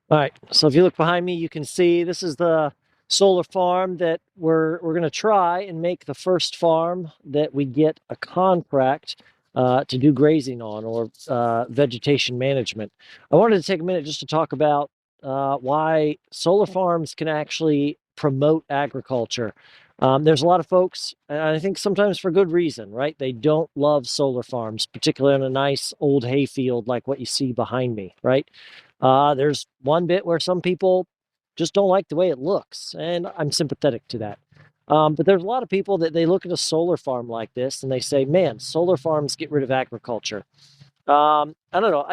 All right, so if you look behind me, you can see this is the solar farm that we're going to try and make the first farm that we get a contract to do grazing on, or vegetation management. I wanted to take a minute just to talk about why solar farms can actually promote agriculture. There's a lot of folks, and I think sometimes for good reason, right? They don't love solar farms, particularly on a nice old hayfield like what you see behind me, right? There's one bit where some people just don't like the way it looks, and I'm sympathetic to that. But there's a lot of people that they look at a solar farm like this and they say, man, solar farms get rid of agriculture. I don't know.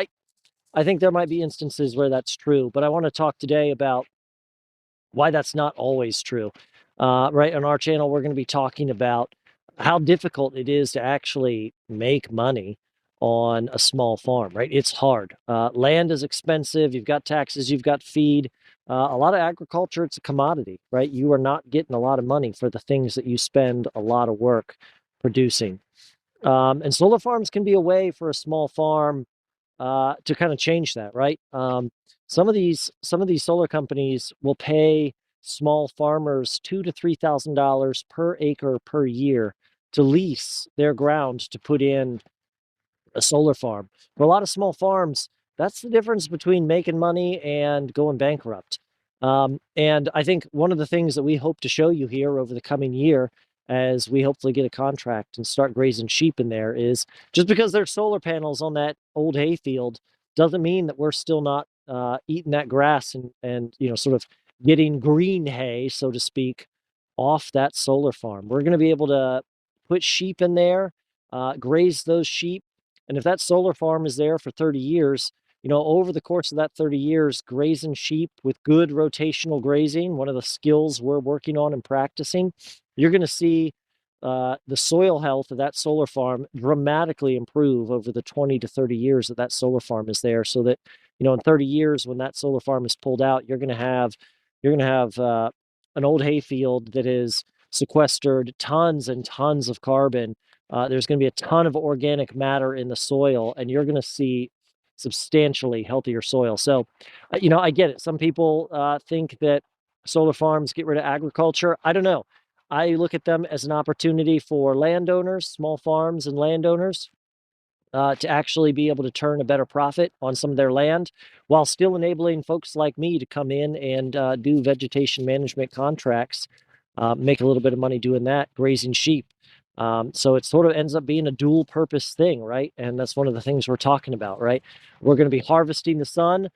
I think there might be instances where that's true, but I want to talk today about why that's not always true. Right on our channel, we're going to be talking about how difficult it is to actually make money on a small farm, right? It's hard. Land is expensive. You've got taxes, you've got feed. A lot of agriculture, it's a commodity, right? You are not getting a lot of money for the things that you spend a lot of work producing. And solar farms can be a way for a small farm to kind of change that, right? Some of these solar companies will pay small farmers $2,000 to $3,000 per acre per year to lease their ground to put in a solar farm. For a lot of small farms, that's the difference between making money and going bankrupt. And I think one of the things that we hope to show you here over the coming year, as we hopefully get a contract and start grazing sheep in there, is just because there's solar panels on that old hayfield doesn't mean that we're still not eating that grass and sort of getting green hay, so to speak, off that solar farm. We're going to be able to put sheep in there, graze those sheep, and if that solar farm is there for 30 years, over the course of that 30 years, grazing sheep with good rotational grazing, one of the skills we're working on and practicing, you're going to see the soil health of that solar farm dramatically improve over the 20 to 30 years that that solar farm is there. So that, in 30 years, when that solar farm is pulled out, you're going to have an old hayfield that is sequestered tons and tons of carbon. There's going to be a ton of organic matter in the soil, and you're going to see substantially healthier soil. So, I get it. Some people think that solar farms get rid of agriculture. I don't know. I look at them as an opportunity for landowners, small farms, and landowners to actually be able to turn a better profit on some of their land while still enabling folks like me to come in and do vegetation management contracts, make a little bit of money doing that, grazing sheep. So it sort of ends up being a dual purpose thing, right? And that's one of the things we're talking about, right? We're going to be harvesting the sun,